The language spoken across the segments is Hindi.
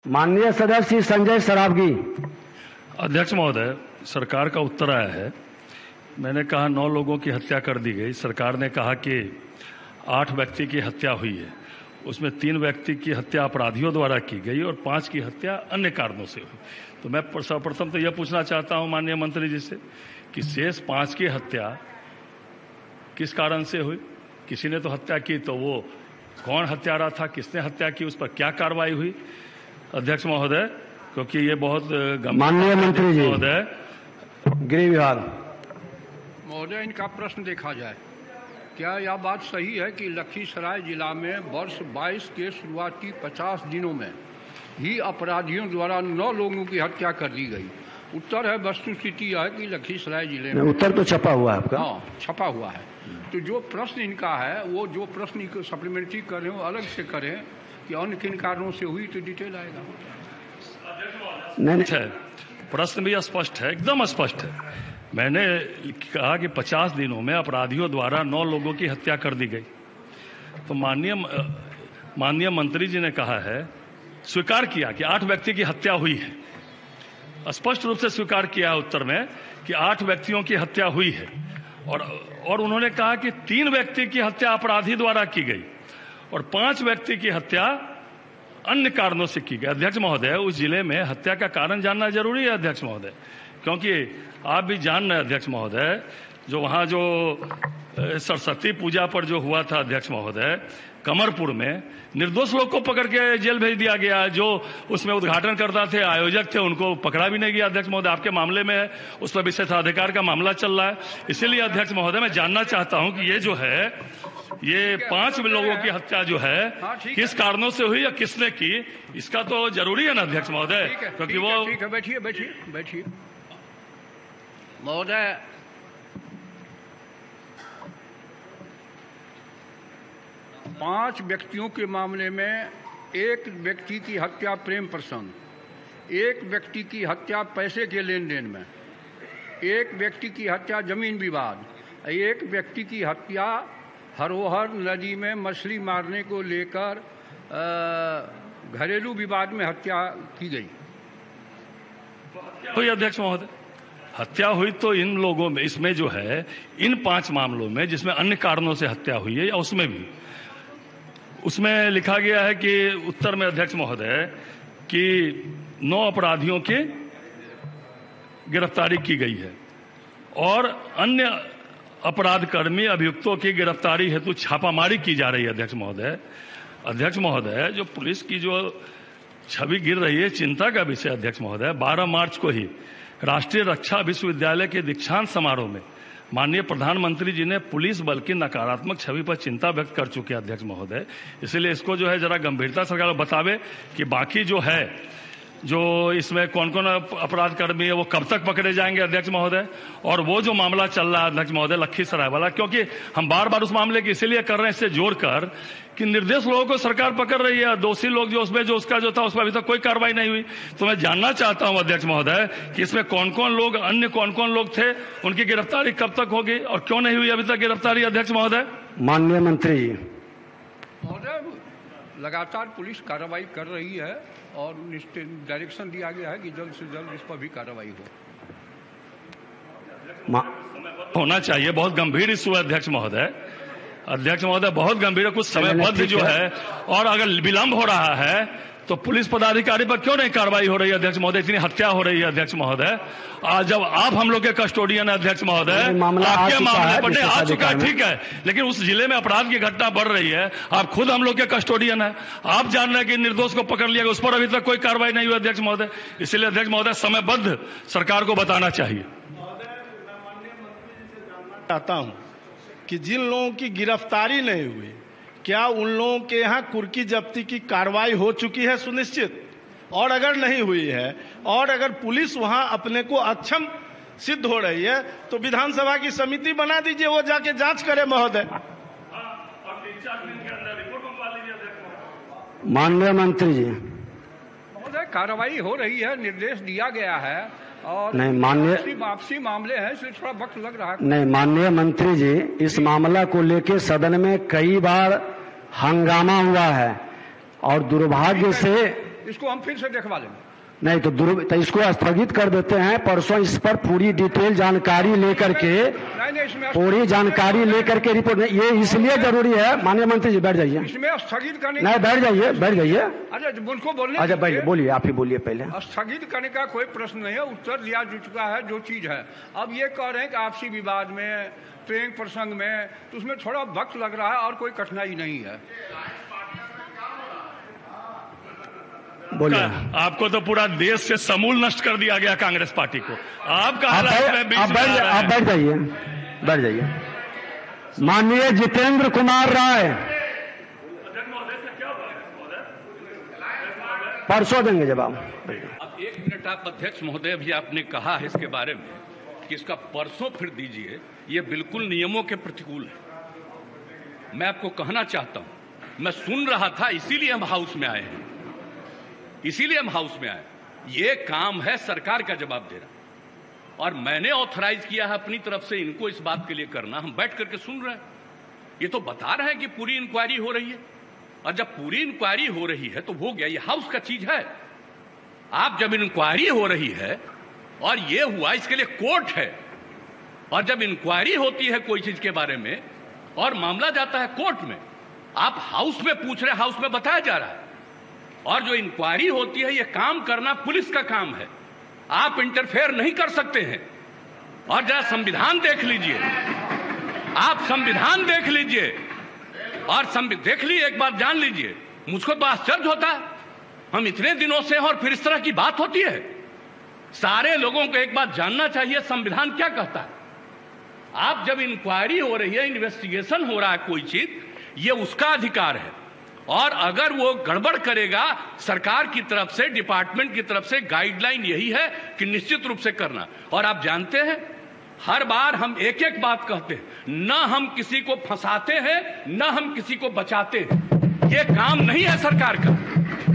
माननीय सदस्य संजय सरावगी। अध्यक्ष महोदय, सरकार का उत्तर आया है। मैंने कहा 9 लोगों की हत्या कर दी गई। सरकार ने कहा कि 8 व्यक्ति की हत्या हुई है, उसमें 3 व्यक्ति की हत्या अपराधियों द्वारा की गई और 5 की हत्या अन्य कारणों से हुई। तो मैं सर्वप्रथम तो यह पूछना चाहता हूं माननीय मंत्री जी से कि शेष 5 की हत्या किस कारण से हुई? किसी ने तो हत्या की, तो वो कौन हत्यारा था, किसने हत्या की, उस पर क्या कार्रवाई हुई? अध्यक्ष महोदय, क्योंकि ये बहुत माननीय मंत्री जी महोदय, गृह विभाग महोदय, इनका प्रश्न देखा जाए। क्या यह बात सही है कि लखीसराय जिला में वर्ष 22 के शुरुआती 50 दिनों में ही अपराधियों द्वारा 9 लोगों की हत्या कर दी गई? उत्तर है, वस्तुस्थिति यह है कि लखीसराय जिले में उत्तर तो छपा हुआ है आपका। हाँ, छपा हुआ है। तो जो प्रश्न इनका है, वो जो प्रश्न सप्लीमेंट्री कर रहे हो अलग से करें कि अन्य किन कारणों से हुई, तो डिटेल आएगा। नहीं, प्रश्न भी स्पष्ट है, एकदम स्पष्ट है। मैंने कहा कि 50 दिनों में अपराधियों द्वारा 9 लोगों की हत्या कर दी गई। तो माननीय मंत्री जी ने कहा है, स्वीकार किया कि 8 व्यक्ति की हत्या हुई है। स्पष्ट रूप से स्वीकार किया है उत्तर में कि 8 व्यक्तियों की हत्या हुई है और उन्होंने कहा कि 3 व्यक्ति की हत्या अपराधी द्वारा की गई और 5 व्यक्ति की हत्या अन्य कारणों से की गई। अध्यक्ष महोदय, उस जिले में हत्या का कारण जानना जरूरी है अध्यक्ष महोदय, क्योंकि आप भी जान रहे हैं अध्यक्ष महोदय, जो वहां जो सरस्वती पूजा पर जो हुआ था अध्यक्ष महोदय, कमरपुर में निर्दोष लोग को पकड़ के जेल भेज दिया गया। जो उसमें उद्घाटन करता थे, आयोजक थे, उनको पकड़ा भी नहीं गया। अध्यक्ष महोदय, आपके मामले में है, उस पर विशेषाधिकार का मामला चल रहा है। इसीलिए अध्यक्ष महोदय, मैं जानना चाहता हूं कि ये जो है, ये 5 लोगों की हत्या जो है किस कारणों से हुई या किसने की, इसका तो जरूरी है ना अध्यक्ष महोदय, क्योंकि वो ठीक है। बैठिए महोदय। पांच व्यक्तियों के मामले में एक व्यक्ति की हत्या प्रेम प्रसंग, एक व्यक्ति की हत्या पैसे के लेन देन में, एक व्यक्ति की हत्या जमीन विवाद, एक व्यक्ति की हत्या हरोहर नदी में मछली मारने को लेकर घरेलू विवाद में हत्या की गई। तो अध्यक्ष महोदय, हत्या हुई तो इन लोगों में, इसमें जो है इन 5 मामलों में जिसमें अन्य कारणों से हत्या हुई है, या उसमें भी उसमें लिखा गया है कि उत्तर में अध्यक्ष महोदय कि 9 अपराधियों की गिरफ्तारी की गई है और अन्य अपराधकर्मी अभियुक्तों की गिरफ्तारी हेतु छापामारी की जा रही है। अध्यक्ष महोदय, जो पुलिस की जो छवि गिर रही है, चिंता का विषय अध्यक्ष महोदय। 12 मार्च को ही राष्ट्रीय रक्षा विश्वविद्यालय के दीक्षांत समारोह में माननीय प्रधानमंत्री जी ने पुलिस बल की नकारात्मक छवि पर चिंता व्यक्त कर चुके हैं अध्यक्ष महोदय। इसलिए इसको जो है जरा गंभीरता सरकार बतावे कि बाकी जो है, जो इसमें कौन कौन अपराध कर्मी है, वो कब तक पकड़े जाएंगे अध्यक्ष महोदय। और वो जो मामला चल रहा है अध्यक्ष महोदय लखीसराय वाला, क्योंकि हम बार बार उस मामले की इसलिए कर रहे हैं, इससे जोड़कर कि निर्दोष लोगों को सरकार पकड़ रही है, दोषी लोग जो उसमें जो उसका जो था उस पर अभी तक कोई कार्रवाई नहीं हुई। तो मैं जानना चाहता हूं अध्यक्ष महोदय कि इसमें कौन कौन लोग, अन्य कौन कौन लोग थे, उनकी गिरफ्तारी कब तक होगी और क्यों नहीं हुई अभी तक गिरफ्तारी अध्यक्ष महोदय। माननीय मंत्री जी। महोदय, लगातार पुलिस कार्रवाई कर रही है और डायरेक्शन दिया गया है कि जल्द से जल्द इस पर भी कार्रवाई होना चाहिए। बहुत गंभीर इशू है अध्यक्ष महोदय। बहुत गंभीर है, कुछ समयबद्ध जो है, और अगर विलंब हो रहा है तो पुलिस पदाधिकारी पर क्यों नहीं कार्रवाई हो रही है अध्यक्ष महोदय? इतनी हत्या हो रही है अध्यक्ष महोदय। आज जब आप हम लोग के कस्टोडियन है अध्यक्ष महोदय, आपके मामले पर आ चुका है, ठीक है, लेकिन उस जिले में अपराध की घटना बढ़ रही है, आप खुद हम लोग के कस्टोडियन है, आप जान रहे हैं कि निर्दोष को पकड़ लिया गया, उस पर अभी तक कोई कार्रवाई नहीं हुई अध्यक्ष महोदय। इसलिए अध्यक्ष महोदय समयबद्ध सरकार को बताना चाहिए। चाहता हूं कि जिन लोगों की गिरफ्तारी नहीं हुई, क्या उन लोगों के यहाँ कुर्की जब्ती की कार्रवाई हो चुकी है सुनिश्चित? और अगर नहीं हुई है और अगर पुलिस वहां अपने को अक्षम सिद्ध हो रही है, तो विधानसभा की समिति बना दीजिए, वो जाके जांच करे महोदय। माननीय मंत्री जी। महोदय, कार्रवाई हो रही है, निर्देश दिया गया है और नहीं, माननीय वापसी मामले हैं, इसलिए थोड़ा वक्त लग रहा है। नहीं, माननीय मंत्री जी, इस मामला को लेकर सदन में कई बार हंगामा हुआ है और दुर्भाग्य से इसको हम फिर से देखवा लेंगे। नहीं तो इसको स्थगित कर देते हैं। परसों इस पर पूरी डिटेल जानकारी लेकर के नहीं, इसमें पूरी जानकारी लेकर के रिपोर्ट, ये इसलिए जरूरी है। माननीय मंत्री जी बैठ जाइए। इसमें स्थगित करने नहीं, बैठ जाइए, बैठ जाइए। अच्छा, उनको बोलने अच्छा बैठिए, बोलिए, आप ही बोलिए पहले। स्थगित करने का कोई प्रश्न नहीं है, उत्तर दिया जा चुका है जो चीज है। अब ये कह रहे हैं कि आपसी विवाद में, प्रेम प्रसंग में, तो उसमें थोड़ा वक्त लग रहा है और कोई कठिनाई नहीं है। बोलिए। आपको तो पूरा देश से समूल नष्ट कर दिया गया कांग्रेस पार्टी को। आप कहा आप बैठ जाइए, बैठ जाइए। माननीय जितेंद्र कुमार राय, परसों देंगे जवाब। अब 1 मिनट आप अध्यक्ष महोदय, भी आपने कहा है इसके बारे में कि इसका परसों फिर दीजिए, ये बिल्कुल नियमों के प्रतिकूल है। मैं आपको कहना चाहता हूं, मैं सुन रहा था, इसीलिए हम हाउस में आए हैं, इसीलिए हम हाउस में आए। ये काम है सरकार का जवाब देना, और मैंने ऑथराइज किया है अपनी तरफ से इनको इस बात के लिए करना। हम बैठ करके सुन रहे हैं, ये तो बता रहे हैं कि पूरी इंक्वायरी हो रही है, और जब पूरी इंक्वायरी हो रही है तो हो गया, ये हाउस का चीज है। आप जब इंक्वायरी हो रही है और ये हुआ, इसके लिए कोर्ट है, और जब इंक्वायरी होती है कोई चीज के बारे में और मामला जाता है कोर्ट में, आप हाउस में पूछ रहे, हाउस में बताया जा रहा है। और जो इंक्वायरी होती है, ये काम करना पुलिस का काम है, आप इंटरफेयर नहीं कर सकते हैं। और जरा संविधान देख लीजिए, आप संविधान देख लीजिए, और देख लीजिए, एक बात जान लीजिए, मुझको तो आश्चर्य होता है, हम इतने दिनों से हैं और फिर इस तरह की बात होती है। सारे लोगों को एक बात जानना चाहिए, संविधान क्या कहता है। आप जब इंक्वायरी हो रही है, इन्वेस्टिगेशन हो रहा है कोई चीज, ये उसका अधिकार है, और अगर वो गड़बड़ करेगा, सरकार की तरफ से, डिपार्टमेंट की तरफ से गाइडलाइन यही है कि निश्चित रूप से करना। और आप जानते हैं, हर बार हम एक एक बात कहते हैं, न हम किसी को फंसाते हैं, न हम किसी को बचाते हैं। ये काम नहीं है सरकार का।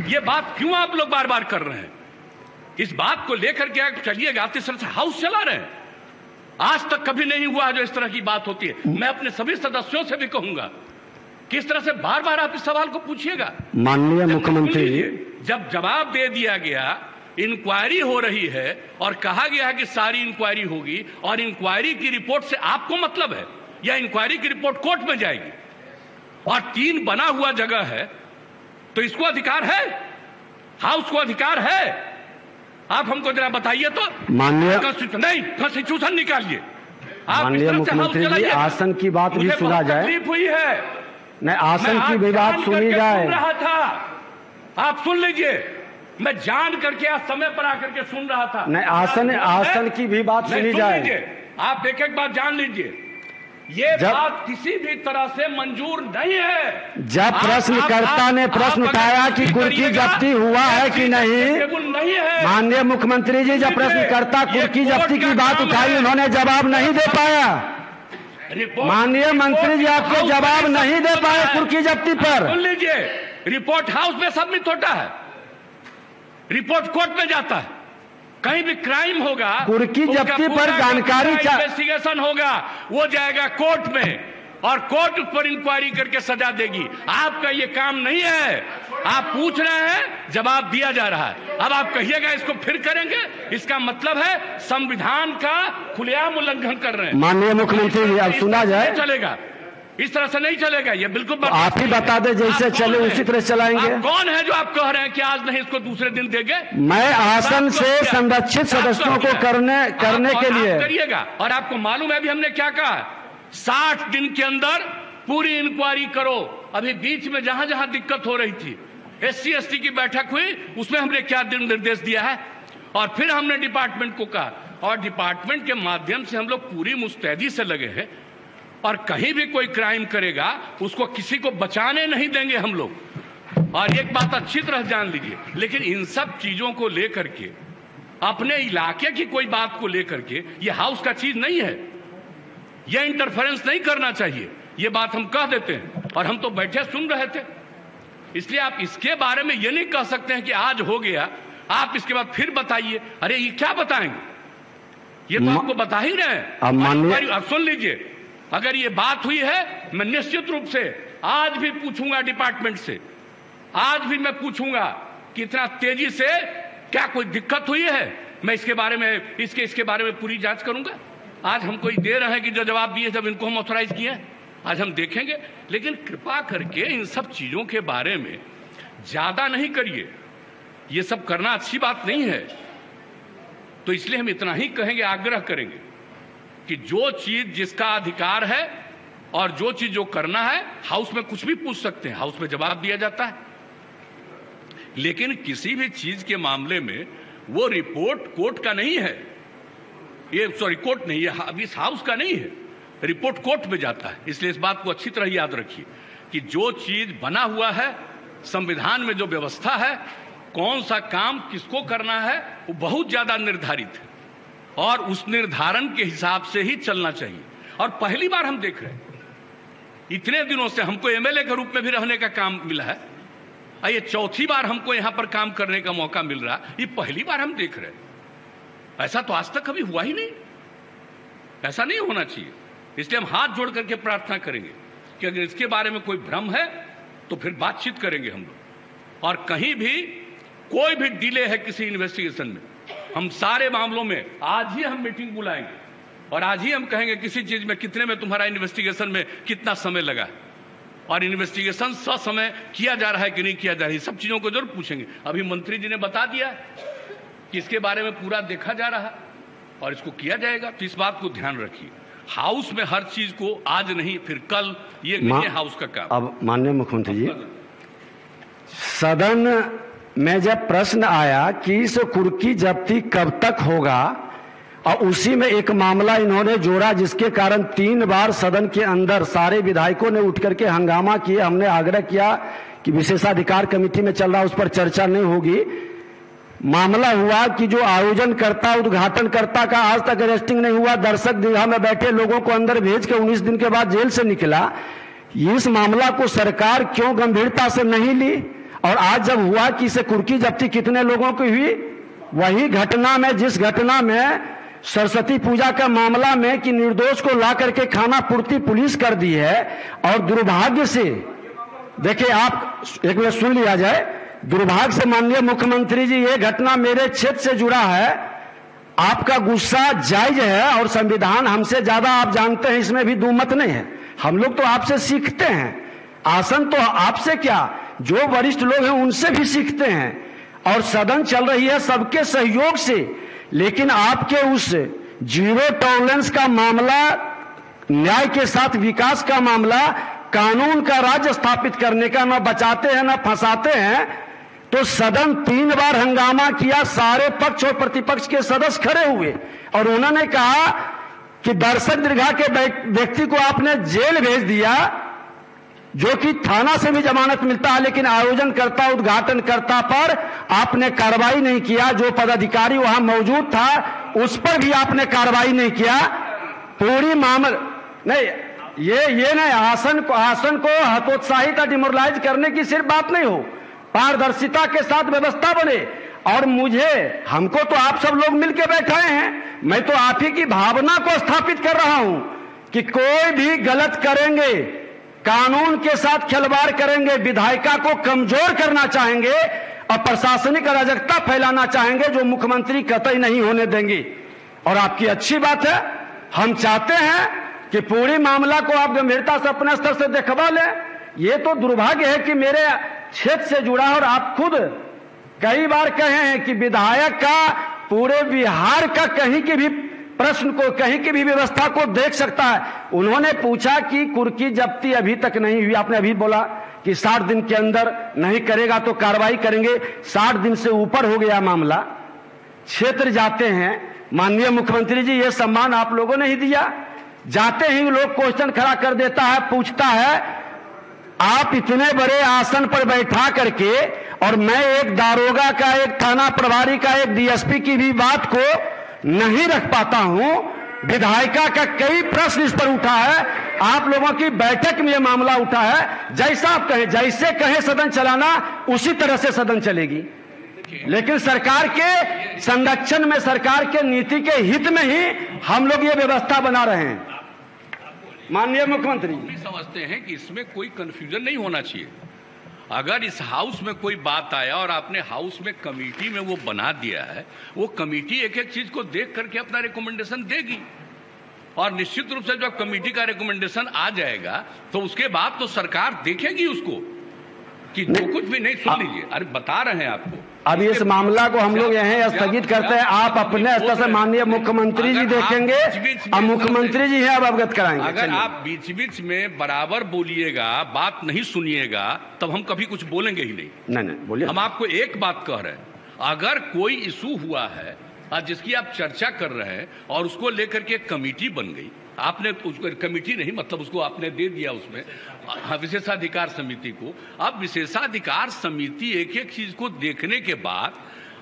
ये बात क्यों आप लोग बार बार कर रहे हैं? इस बात को लेकर के चलिएगा, इस तरह से हाउस चला रहे हैं। आज तक कभी नहीं हुआ जो इस तरह की बात होती है। मैं अपने सभी सदस्यों से भी कहूंगा, किस तरह से बार बार आप इस सवाल को पूछिएगा। माननीय मुख्यमंत्री, जब जवाब दे दिया गया, इंक्वायरी हो रही है और कहा गया है कि सारी इंक्वायरी होगी, और इंक्वायरी की रिपोर्ट से आपको मतलब है, या इंक्वायरी की रिपोर्ट कोर्ट में जाएगी, और 3 बना हुआ जगह है, तो इसको अधिकार है, हाउस को अधिकार है। आप हमको जरा बताइए तो। माननीय कॉन्स्टिट्यूशन निकालिए। माननीय मुख्यमंत्री जी, आसन की बात भी सुना जाए। तकलीफ हुई है, नहीं, आसन की भी बात सुनी जाए। सुन रहा था, आप सुन लीजिए, मैं जान करके आज समय पर आकर के सुन रहा था। नहीं, आसन की भी बात सुनी जाए। आप एक एक बात जान लीजिए, ये बात किसी भी तरह से मंजूर नहीं है। जब प्रश्नकर्ता ने प्रश्न उठाया कि कुर्की जब्ती हुआ है कि नहीं है, माननीय मुख्यमंत्री जी, जब प्रश्नकर्ता कुर्की जब्ती की बात उठाई, उन्होंने जवाब नहीं दे पाया। माननीय मंत्री जी, आपको जवाब नहीं दे पाए कुर्की जब्ती पर। सुन लीजिए, रिपोर्ट हाउस में सबमिट होता है, रिपोर्ट कोर्ट में जाता है। कहीं भी क्राइम होगा, कुर्की जब्ती पर जानकारी, इन्वेस्टिगेशन होगा, वो जाएगा कोर्ट में, और कोर्ट उस पर इंक्वायरी करके सजा देगी। आपका ये काम नहीं है। आप पूछ रहे हैं, जवाब दिया जा रहा है। अब आप कहिएगा इसको फिर करेंगे, इसका मतलब है संविधान का खुलेआम उल्लंघन कर रहे हैं। माननीय मुख्यमंत्री जी, अब सुना जाए। चलेगा, इस तरह से नहीं चलेगा, ये बिल्कुल आप ही बता दें, जैसे चले उसी तरह चलाएंगे। आप कौन है जो आप कह रहे हैं कि आज नहीं, इसको दूसरे दिन देंगे? मैं आसन से संरक्षित सदस्यों को करने के लिए करिएगा। और आपको मालूम है अभी हमने क्या कहा, 60 दिन के अंदर पूरी इंक्वायरी करो। अभी बीच में जहां जहां दिक्कत हो रही थी, SC ST की बैठक हुई, उसमें हमने क्या निर्देश दिया है, और फिर हमने डिपार्टमेंट को कहा, और डिपार्टमेंट के माध्यम से हम लोग पूरी मुस्तैदी से लगे हैं, और कहीं भी कोई क्राइम करेगा उसको किसी को बचाने नहीं देंगे हम लोग। और एक बात अच्छी तरह जान लीजिए, लेकिन इन सब चीजों को लेकर के, अपने इलाके की कोई बात को लेकर के, ये हाउस का चीज नहीं है, ये इंटरफेरेंस नहीं करना चाहिए। ये बात हम कह देते हैं, और हम तो बैठे सुन रहे थे। इसलिए आप इसके बारे में ये नहीं कह सकते हैं कि आज हो गया, आप इसके बाद फिर बताइए। अरे ये क्या बताएंगे, ये तो आपको बता ही रहे हैं। अब सुन लीजिए, अगर ये बात हुई है, मैं निश्चित रूप से आज भी पूछूंगा डिपार्टमेंट से, आज भी मैं पूछूंगा कि इतना तेजी से क्या कोई दिक्कत हुई है? मैं इसके बारे में पूरी जांच करूंगा। आज हम कोई दे रहे हैं कि जो जवाब दिए जब इनको हम ऑथराइज किए, आज हम देखेंगे। लेकिन कृपा करके इन सब चीजों के बारे में ज्यादा नहीं करिए, ये सब करना अच्छी बात नहीं है। तो इसलिए हम इतना ही कहेंगे, आग्रह करेंगे कि जो चीज जिसका अधिकार है और जो चीज जो करना है, हाउस में कुछ भी पूछ सकते हैं, हाउस में जवाब दिया जाता है। लेकिन किसी भी चीज के मामले में वो रिपोर्ट कोर्ट का नहीं है, ये कोर्ट नहीं है, इस हाउस का नहीं है, रिपोर्ट कोर्ट में जाता है। इसलिए इस बात को अच्छी तरह याद रखिए कि जो चीज बना हुआ है, संविधान में जो व्यवस्था है, कौन सा काम किसको करना है, वो बहुत ज्यादा निर्धारित है और उस निर्धारण के हिसाब से ही चलना चाहिए। और पहली बार हम देख रहे हैं, इतने दिनों से हमको एमएलए के रूप में भी रहने का काम मिला है, ये चौथी बार हमको यहां पर काम करने का मौका मिल रहा, ये पहली बार हम देख रहे हैं। ऐसा तो आज तक कभी हुआ ही नहीं, ऐसा नहीं होना चाहिए। इसलिए हम हाथ जोड़ करके प्रार्थना करेंगे कि अगर इसके बारे में कोई भ्रम है तो फिर बातचीत करेंगे हम लोग। और कहीं भी कोई भी डिले है किसी इन्वेस्टिगेशन में, हम सारे मामलों में आज ही हम मीटिंग बुलाएंगे और आज ही हम कहेंगे किसी चीज में कितने में तुम्हारा इन्वेस्टिगेशन में कितना समय लगा और इन्वेस्टिगेशन ससमय किया जा रहा है कि नहीं किया जा रहा है, सब चीजों को जरूर पूछेंगे। अभी मंत्री जी ने बता दिया कि इसके बारे में पूरा देखा जा रहा है और इसको किया जाएगा। तो इस बात को ध्यान रखिए, हाउस में हर चीज को आज नहीं फिर कल, ये नहीं है हाउस का काम। अब माननीय मुख्यमंत्री जी, सदन में जब प्रश्न आया कि इस कुर्की जब्ती कब तक होगा और उसी में एक मामला इन्होंने जोड़ा जिसके कारण 3 बार सदन के अंदर सारे विधायकों ने उठ करके हंगामा किया। हमने आग्रह किया कि विशेषाधिकार कमेटी में चल रहा, उस पर चर्चा नहीं होगी। मामला हुआ कि जो आयोजनकर्ता उद्घाटनकर्ता का आज तक अरेस्टिंग नहीं हुआ, दर्शक दीर्घा में बैठे लोगों को अंदर भेज के 19 दिन के बाद जेल से निकला। इस मामला को सरकार क्यों गंभीरता से नहीं ली? और आज जब हुआ कि इसे कुर्की जब्ती कितने लोगों की हुई, वही घटना में, जिस घटना में सरस्वती पूजा का मामला में कि निर्दोष को ला करके खाना पूर्ति पुलिस कर दी है। और दुर्भाग्य से देखिए, आप एक मिनट सुन लिया जाए, दुर्भाग्य से माननीय मुख्यमंत्री जी, ये घटना मेरे क्षेत्र से जुड़ा है। आपका गुस्सा जायज है और संविधान हमसे ज्यादा आप जानते हैं, इसमें भी दुमत नहीं है। हम लोग तो आपसे सीखते हैं, आसन तो आपसे क्या, जो वरिष्ठ लोग हैं उनसे भी सीखते हैं। और सदन चल रही है सबके सहयोग से, लेकिन आपके उस जीरो टॉलरेंस का मामला, न्याय के साथ विकास का मामला, कानून का राज्य स्थापित करने का, न बचाते हैं न फंसाते हैं। तो सदन 3 बार हंगामा किया, सारे पक्ष और प्रतिपक्ष के सदस्य खड़े हुए और उन्होंने कहा कि दर्शक दीर्घा के व्यक्ति को आपने जेल भेज दिया, जो कि थाना से भी जमानत मिलता है, लेकिन आयोजनकर्ता उद्घाटनकर्ता पर आपने कार्रवाई नहीं किया। जो पदाधिकारी वहां मौजूद था उस पर भी आपने कार्रवाई नहीं किया। पूरी मामला नहीं, ये नहीं, आसन को हतोत्साहित या डिमोरलाइज करने की सिर्फ बात नहीं हो, पारदर्शिता के साथ व्यवस्था बने। और हमको तो आप सब लोग मिलकर बैठाए हैं, मैं तो आप ही की भावना को स्थापित कर रहा हूं कि कोई भी गलत करेंगे, कानून के साथ खिलवाड़ करेंगे, विधायिका को कमजोर करना चाहेंगे और प्रशासनिक अराजकता फैलाना चाहेंगे, जो मुख्यमंत्री कतई नहीं होने देंगे। और आपकी अच्छी बात है, हम चाहते हैं कि पूरी मामला को आप गंभीरता से अपने स्तर से देखवा लें। ये तो दुर्भाग्य है कि मेरे क्षेत्र से जुड़ा, और आप खुद कई बार कहे हैं कि विधायक का पूरे बिहार का कहीं के भी प्रश्न को, कहीं की भी व्यवस्था को देख सकता है। उन्होंने पूछा कि कुर्की जब्ती अभी तक नहीं हुई, आपने अभी बोला कि 60 दिन के अंदर नहीं करेगा तो कार्रवाई करेंगे। 60 दिन से ऊपर हो गया मामला, क्षेत्र जाते हैं, माननीय मुख्यमंत्री जी ये सम्मान आप लोगों ने ही दिया। जाते ही लोग क्वेश्चन खड़ा कर देता है, पूछता है आप इतने बड़े आसन पर बैठा करके, और मैं एक दारोगा का, एक थाना प्रभारी का, एक डीएसपी की भी बात को नहीं रख पाता हूं। विधायिका का कई प्रश्न इस पर उठा है, आप लोगों की बैठक में यह मामला उठा है। जैसा आप कहें, जैसे कहें सदन चलाना, उसी तरह से सदन चलेगी। लेकिन सरकार के संरक्षण में, सरकार के नीति के हित में ही हम लोग ये व्यवस्था बना रहे हैं। माननीय मुख्यमंत्री समझते हैं कि इसमें कोई कंफ्यूजन नहीं होना चाहिए अगर इस हाउस में कोई बात आया और आपने हाउस में कमेटी में वो बना दिया है, वो कमेटी एक एक चीज को देख करके अपना रिकमेंडेशन देगी और निश्चित रूप से जब कमेटी का रिकमेंडेशन आ जाएगा तो उसके बाद तो सरकार देखेगी उसको कि जो कुछ भी नहीं। सुन लीजिए, अरे बता रहे हैं आपको। अब इस मामला को हम लोग यहीं स्थगित करते हैं। आप अपने स्तर से माननीय मुख्यमंत्री जी देखेंगे और मुख्यमंत्री जी हैं अब अवगत कराएंगे। अगर आप बीच बीच में बराबर बोलिएगा, बात नहीं सुनिएगा, तब हम कभी कुछ बोलेंगे ही नहीं। नहीं बोलिए। हम आपको एक बात कह रहे हैं, अगर कोई इशू हुआ है जिसकी आप चर्चा कर रहे हैं और उसको लेकर के कमेटी बन गई, आपने कमेटी नहीं मतलब उसको आपने दे दिया उसमें विशेषाधिकार समिति को। अब विशेषाधिकार समिति एक एक चीज को देखने के बाद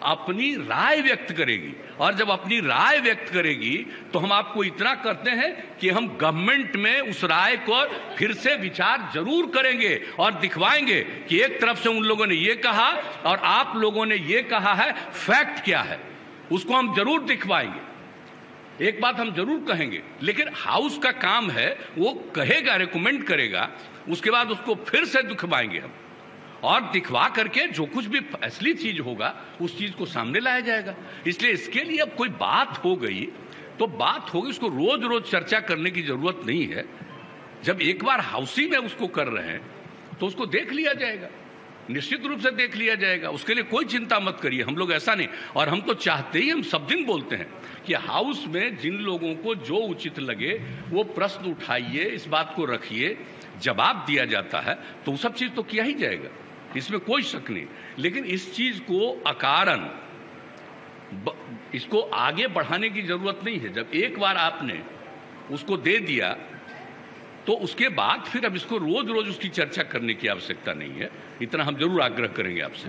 अपनी राय व्यक्त करेगी और जब अपनी राय व्यक्त करेगी तो हम आपको इतना करते हैं कि हम गवर्नमेंट में उस राय को फिर से विचार जरूर करेंगे और दिखवाएंगे कि एक तरफ से उन लोगों ने ये कहा और आप लोगों ने ये कहा है, फैक्ट क्या है उसको हम जरूर दिखवाएंगे। एक बात हम जरूर कहेंगे, लेकिन हाउस का काम है वो कहेगा, रिकमेंड करेगा, उसके बाद उसको फिर से दिखवाएंगे हम और दिखवा करके जो कुछ भी असली चीज होगा उस चीज को सामने लाया जाएगा। इसलिए इसके लिए अब कोई बात हो गई तो बात होगी, उसको रोज रोज चर्चा करने की जरूरत नहीं है। जब एक बार हाउसी में उसको कर रहे हैं तो उसको देख लिया जाएगा, निश्चित रूप से देख लिया जाएगा। उसके लिए कोई चिंता मत करिए, हम लोग ऐसा नहीं। और हम तो चाहते ही, हम सब दिन बोलते हैं कि हाउस में जिन लोगों को जो उचित लगे वो प्रश्न उठाइए, इस बात को रखिए, जवाब दिया जाता है तो वो सब चीज तो किया ही जाएगा, इसमें कोई शक नहीं। लेकिन इस चीज को अकारण इसको आगे बढ़ाने की जरूरत नहीं है। जब एक बार आपने उसको दे दिया तो उसके बाद फिर अब इसको रोज रोज उसकी चर्चा करने की आवश्यकता नहीं है। इतना हम जरूर आग्रह करेंगे आपसे।